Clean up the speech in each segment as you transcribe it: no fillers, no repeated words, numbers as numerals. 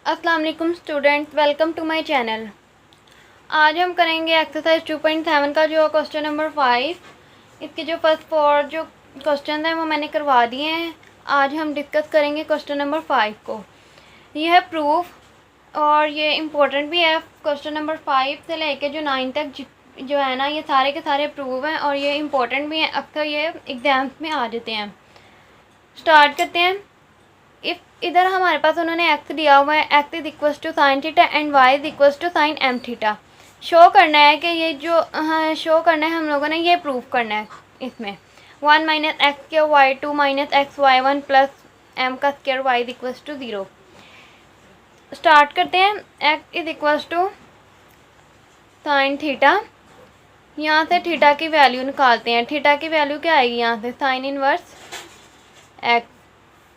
अस्सलाम वालेकुम students, welcome to my channel. आज हम करेंगे एक्सरसाइज 2.7 का जो क्वेश्चन नंबर 5। इसके जो फर्स्ट 4 जो क्वेश्चन हैं वो मैंने करवा दिए हैं। आज हम डिस्कस करेंगे क्वेश्चन नंबर 5 को। ये है प्रूफ और ये इम्पोर्टेंट भी है। क्वेश्चन नंबर 5 से लेके जो 9 तक जो है ना, ये सारे के सारे प्रूफ हैं और ये इम्पोर्टेंट भी हैं। अक्सर ये एग्ज़ाम्स में आ जाते हैं। स्टार्ट करते हैं। इधर हमारे पास उन्होंने एक्स दिया हुआ है, x is equal to sine theta and y is equal to sine m theta. Show करना है कि ये जो शो करना है हम लोगों ने, ये प्रूफ करना है। इसमें 1 माइनस एक्स के y 2 minus x y 1 plus m का square y is equal to 0। Start करते हैं। X is equal to sine theta. यहाँ से थीटा की वैल्यू निकालते हैं। थीटा की वैल्यू क्या आएगी यहाँ से? Sign inverse x.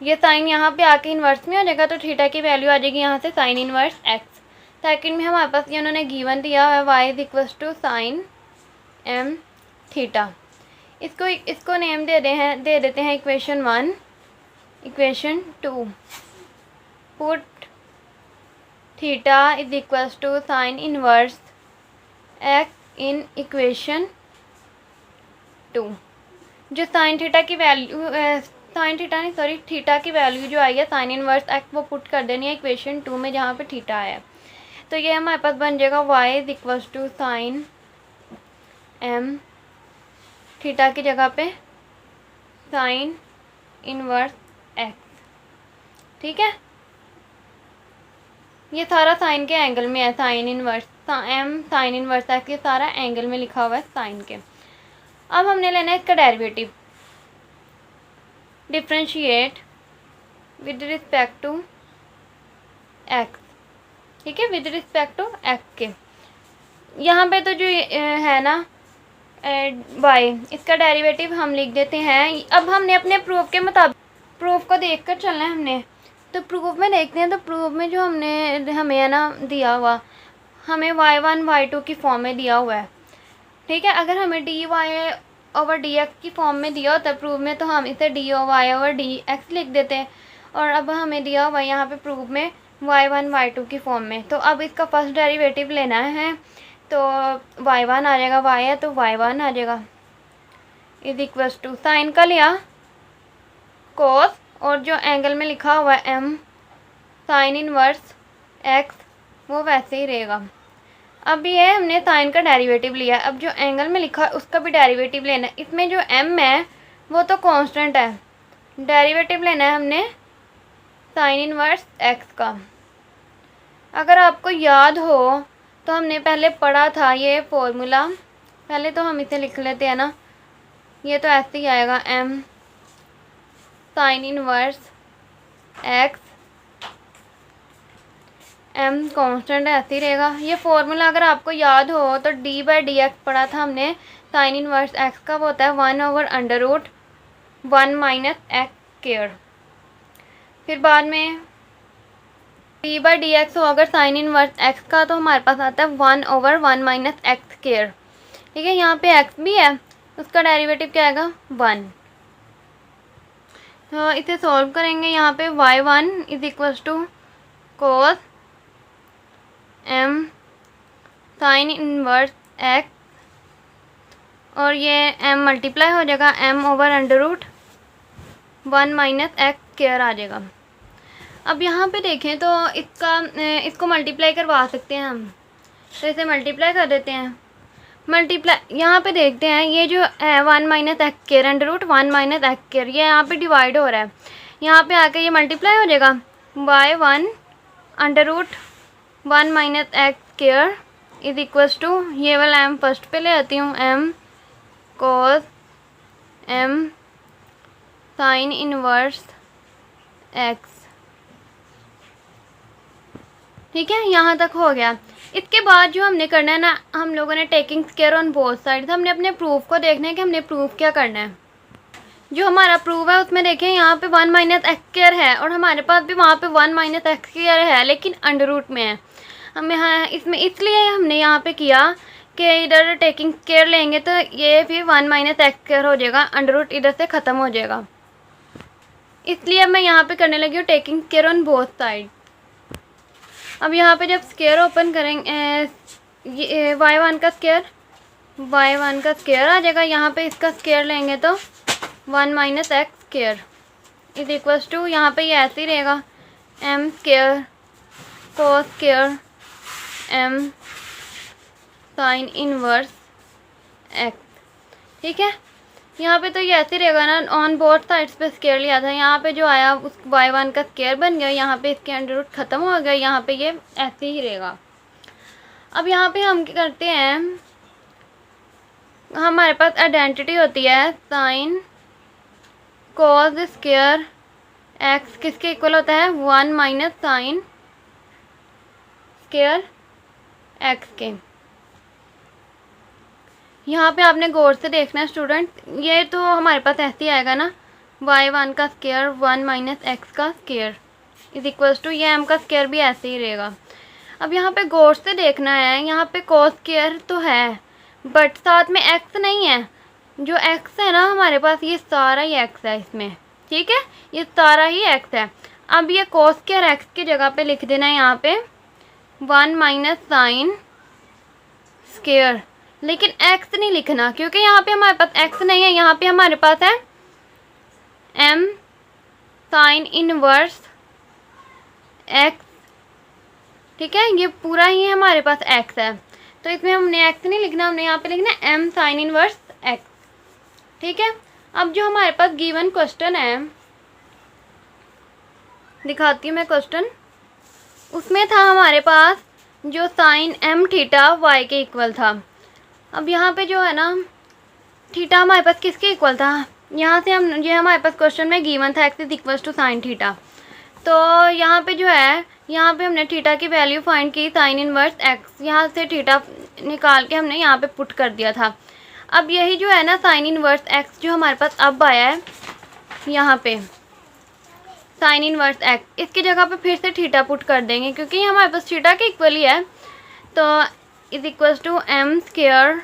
ये साइन यहाँ पे आके इन्वर्स में आ जाएगा तो थीटा की वैल्यू आ जाएगी यहाँ से साइन इन्वर्स एक्स। सेकंड में हमारे पास ये उन्होंने गिवन दिया है y is equal to sine m theta. इसको नेम दे देते हैं equation 1। Equation 2, put theta is equal to sine inverse x in equation 2। जो साइन थीटा की वैल्यू थीटा की वैल्यू जो आई है साइन इनवर्स एक्स, वो पुट कर देनी है इक्वेशन 2 में जहाँ पे थीटा है। तो ये हमारे पास बन जाएगा y is equal to sine m theta की जगह पे साइन इनवर्स एक्स। ठीक है, ये सारा साइन के एंगल में है। Sine inverse m sine inverse x, ये सारा एंगल में लिखा हुआ है साइन के। अब हमने लेना है इसका derivative. Differentiate with respect to x. ठीक है, विद रिस्पेक्ट टू एक्स के। यहाँ पे तो जो है ना वाई, इसका डेरिवेटिव हम लिख देते हैं। अब हमने अपने प्रूफ के मुताबिक प्रूफ को देखकर चलना है हमने। तो प्रूफ में देखते हैं। तो प्रूफ में जो हमें है ना दिया हुआ, हमें y1 y2 की फॉर्म में दिया हुआ है। ठीक है, अगर हमें dy ओवर डी एक्स की फॉर्म में दिया होता है प्रूफ में, तो हम इसे d y over d x लिख देते हैं। और अब हमें दिया हुआ यहाँ पे प्रूफ में y1 y2 की फॉर्म में। तो अब इसका फर्स्ट डेरिवेटिव लेना है। तो y1 आ जाएगा, y है तो y1 आ जाएगा इज इक्वल टू साइन का लिया कोस, और जो एंगल में लिखा हुआ है m साइन इनवर्स x, वो वैसे ही रहेगा। अब ये हमने साइन का डेरिवेटिव लिया है। अब जो एंगल में लिखा है उसका भी डेरिवेटिव लेना है। इसमें जो m है वो तो कांस्टेंट है। डेरिवेटिव लेना है हमने साइन इनवर्स x का। अगर आपको याद हो तो हमने पहले पढ़ा था ये फॉर्मूला। पहले तो हम इसे लिख लेते हैं ना। ये तो ऐसे ही आएगा m sine inverse x, m constant ऐसे ही रहेगा। ये फॉर्मूला अगर आपको याद हो तो d बाई डी एक्स पढ़ा था हमने। साइन इनवर्स x का वो होता है 1 over under root 1 minus x square. फिर बाद में d बाई डी एक्स हो अगर साइन इनवर्स x का, तो हमारे पास आता है 1 ओवर 1 माइनस एक्स स्क्वायर। ठीक है, यहाँ पे x भी है, उसका डेरिवेटिव क्या आएगा 1। तो इसे सॉल्व करेंगे। यहाँ पे y1 is equal to cos m sine inverse x, और ये m मल्टीप्लाई हो जाएगा m over under root 1 minus x square आ जाएगा। अब यहाँ पे देखें तो इसको मल्टीप्लाई करवा सकते हैं हम। तो इसे मल्टीप्लाई कर देते हैं। मल्टीप्लाई यहाँ पे देखते हैं, ये जो है 1 minus x square under root 1 minus x square, ये यहाँ पे डिवाइड हो रहा है। यहाँ पे आके ये मल्टीप्लाई हो जाएगा y1 under root 1 minus x square is equals to, ये वाला m फर्स्ट पे ले आती हूँ, m cos m sine inverse x। ठीक है, यहाँ तक हो गया। इसके बाद जो हमने करना है ना, हम लोगों ने taking square on both side, हमने अपने प्रूफ को देखना है कि हमने प्रूफ क्या करना है। जो हमारा प्रूफ है उसमें देखें यहाँ पे 1 माइनस एक्स स्क्वायर है और हमारे पास भी वहाँ पे 1 माइनस एक्स स्क्वायर है, लेकिन अंडर रूट में है। हमें इसमें इसलिए हमने यहाँ पे किया कि इधर टेकिंग स्क्वायर लेंगे तो ये फिर 1 माइनस एक्स स्क्वायर हो जाएगा, अंडर रूट इधर से ख़त्म हो जाएगा। इसलिए मैं यहाँ पे करने लगी हूँ taking care on both side. अब यहाँ पे जब स्क्वायर ओपन करेंगे ये y1 का स्क्वायर आ जाएगा। यहाँ पे इसका स्क्वायर लेंगे तो 1 minus x square is equals to, यहाँ पे ये ऐसे ही रहेगा m square cos square m sine inverse x। ठीक है, यहाँ पे तो ये ऐसे रहेगा ना, ऑन बोथ साइड्स पे स्क्वायर लिया था, यहाँ पे जो आया उस y1 का स्क्वायर बन गया, यहाँ पे इसके अंडर रूट ख़त्म हो गया, यहाँ पे ये ऐसे ही रहेगा। अब यहाँ पे हम क्या करते हैं, हमारे पास आइडेंटिटी होती है साइन कॉस स्क्वायर एक्स किसके इक्वल होता है 1 माइनस साइन स्क्वायर एक्स के। यहाँ पे आपने गौर से देखना है स्टूडेंट, ये तो हमारे पास ऐसे ही आएगा ना, y1 का स्क्वायर 1 माइनस एक्स का स्क्वायर इज इक्वल्स टू, ये m का स्क्वायर भी ऐसे ही रहेगा। अब यहाँ पे गौर से देखना है, यहाँ पे cos स्क्वायर तो है बट साथ में x नहीं है, जो x है ना हमारे पास ये सारा ही x है इसमें। ठीक है, ये सारा ही x है। अब ये cos स्क्वायर x की जगह पे लिख देना है यहाँ पे 1 माइनस साइन स्क्वायर, लेकिन x नहीं लिखना क्योंकि यहाँ पे हमारे पास x नहीं है, यहाँ पे हमारे पास है m साइन इनवर्स x। ठीक है, ये पूरा ही हमारे पास x है, तो इसमें हमने x नहीं लिखना, हमने यहाँ पे लिखना है m साइन इनवर्स x। ठीक है, अब जो हमारे पास गिवन क्वेश्चन है, दिखाती हूँ मैं क्वेश्चन, उसमें था हमारे पास जो साइन m थीटा y के इक्वल था। अब यहाँ पे जो है ना थीटा हमारे पास किसके इक्वल था, यहाँ से हम, ये हमारे पास क्वेश्चन में गिवन था x is equals to sine theta, तो यहाँ पे जो है, यहाँ पे हमने थीटा की वैल्यू फाइंड की साइन इनवर्स x, यहाँ से थीटा निकाल के हमने यहाँ पे पुट कर दिया था। अब यही जो है ना साइन इनवर्स x जो हमारे पास अब आया है यहाँ पे साइन इनवर्स x, इसकी जगह पे फिर से थीटा पुट कर देंगे क्योंकि ये हमारे पास थीटा के इक्वल ही है, तो is equals to m square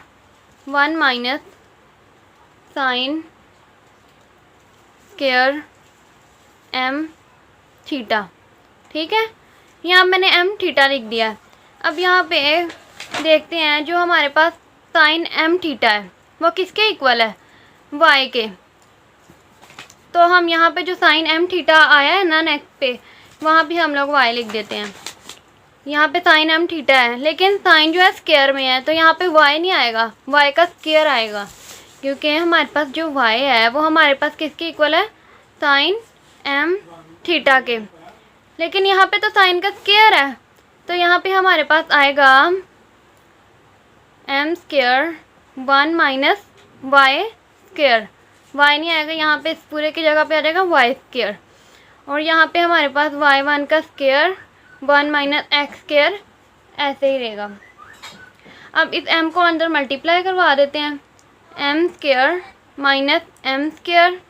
1 minus sine square m theta. ठीक है, यहाँ मैंने m थीटा लिख दिया। अब यहाँ पे देखते हैं जो हमारे पास साइन m थीटा है वो किसके इक्वल है y के, तो हम यहाँ पे जो साइन m थीटा आया है ना नेक्स्ट पे, वहाँ भी हम लोग y लिख देते हैं। यहाँ पे साइन m थीटा है लेकिन साइन जो है स्क्वायर में है, तो यहाँ पे y नहीं आएगा, y का स्क्वायर आएगा क्योंकि हमारे पास जो y है वो हमारे पास किसके इक्वल है साइन m थीटा के, लेकिन यहाँ पे तो साइन का स्क्वायर है, तो यहाँ पे हमारे पास आएगा m square 1 minus y square, y नहीं आएगा, यहाँ पे इस पूरे की जगह पे आ जाएगा y स्क्वायर, और यहाँ पे हमारे पास y1 का स्क्वायर 1 माइनस एक्स स्क्वायर ऐसे ही रहेगा। अब इस m को अंदर मल्टीप्लाई करवा देते हैं, m square minus m square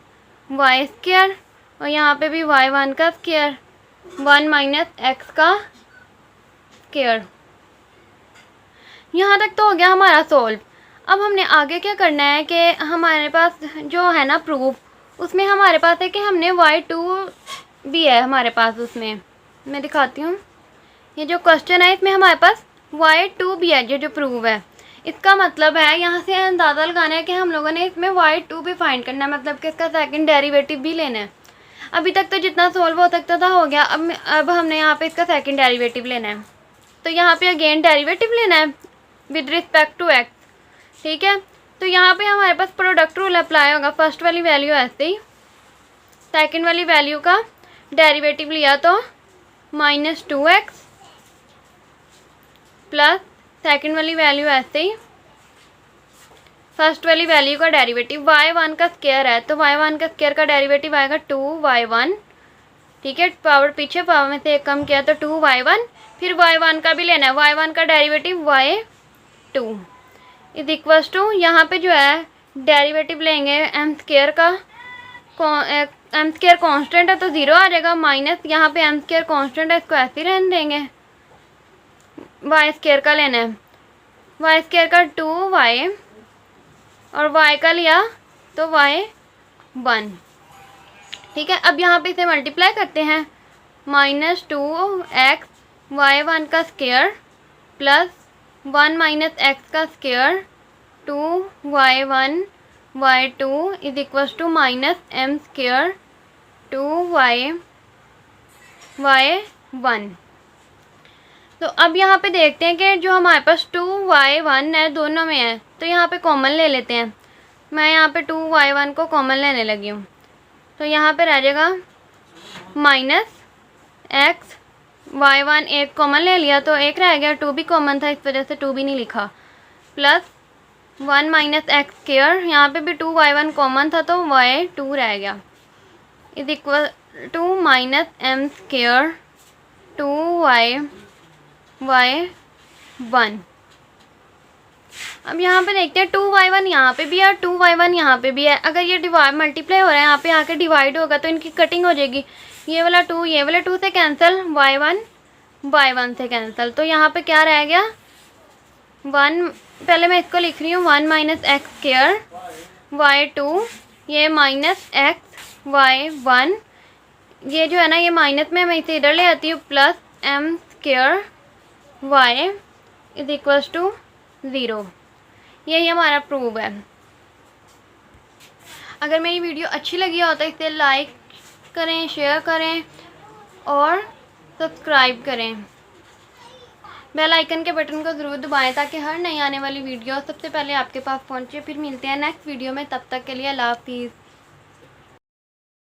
y square, और यहाँ पे भी y1 का स्क्वायर 1 माइनस एक्स का स्क्वायर। यहाँ तक तो हो गया हमारा सोल्व। अब हमने आगे क्या करना है कि हमारे पास जो है ना प्रूफ, उसमें हमारे पास है कि हमने y2 भी है हमारे पास, उसमें मैं दिखाती हूँ। ये जो क्वेश्चन है इसमें हमारे पास y2 भी है, जो प्रूफ है, इसका मतलब है यहाँ से अंदाज़ा लगाना है कि हम लोगों ने इसमें y2 भी फाइंड करना है, मतलब कि इसका सेकंड डेरिवेटिव भी लेना है। अभी तक तो जितना सोल्व हो सकता था हो गया, अब हमने यहाँ पे इसका सेकंड डेरिवेटिव लेना है, तो यहाँ पे अगेन डेरिवेटिव लेना है विद रिस्पेक्ट टू x। ठीक है, तो यहाँ पे हमारे पास प्रोडक्ट रूल अप्लाई होगा, फर्स्ट वाली वैल्यू ऐसे ही, सेकंड वाली वैल्यू का डेरिवेटिव लिया तो -2x प्लस सेकंड वाली वैल्यू ऐसे ही, फर्स्ट वाली वैल्यू का डेरिवेटिव y1 का स्क्वायर है, तो y1 का स्क्वायर का डेरिवेटिव आएगा 2y1। ठीक है, पावर पीछे पावर में से एक कम किया तो 2y1, फिर y1 का भी लेना है, y1 का derivative y2 is equals to, यहाँ पे जो है डेरिवेटिव लेंगे m स्क्वायर का, m स्क्वायर कॉन्स्टेंट है तो 0 आ जाएगा, माइनस यहाँ पे m स्क्वायर कॉन्स्टेंट है, इसको ऐसे ही रहने देंगे, y स्क्वायर का लेना है, y स्क्वायर का 2y और y का लिया तो y1। ठीक है, अब यहाँ पे इसे मल्टीप्लाई करते हैं, -2x y1 का स्क्वायर प्लस 1 माइनस एक्स का square 2y1 y2 is equal to minus m square 2y1। तो अब यहाँ पे देखते हैं कि जो हमारे पास 2y1 है दोनों में है, तो यहाँ पे कॉमन ले लेते हैं। मैं यहाँ पे 2y1 को कॉमन लेने लगी हूँ, तो यहाँ पे रह जाएगा माइनस एक्स, y1 एक कॉमन ले लिया तो एक रह गया, 2 भी कॉमन था इस वजह से 2 भी नहीं लिखा, प्लस 1 माइनस एक्स स्क्वायर, यहाँ पे भी 2y1 कॉमन था तो y2 रह गया, is equal to minus m square 2y1। अब यहाँ पे देखते हैं 2y1 यहाँ पे भी है और 2y1 यहाँ पे भी है। अगर ये डिवाइड मल्टीप्लाई हो रहा है यहाँ पे आके डिवाइड होगा तो इनकी कटिंग हो जाएगी, ये वाला 2 से कैंसिल, y1 से कैंसिल, तो यहाँ पे क्या रह गया 1, पहले मैं इसको लिख रही हूँ 1 माइनस एक्स स्क्वायर y2, ये माइनस एक्स y1, ये जो है ना ये माइनस में मैं इसे इधर ले आती हूँ, plus m square y is equals to 0। यही हमारा प्रूव है। अगर मेरी वीडियो अच्छी लगी हो तो इसे लाइक करें, शेयर करें और सब्सक्राइब करें। बेल आइकन के बटन को ज़रूर दबाएं ताकि हर नई आने वाली वीडियो सबसे पहले आपके पास पहुंचे। फिर मिलते हैं नेक्स्ट वीडियो में, तब तक के लिए अल्लाह हाफिज़।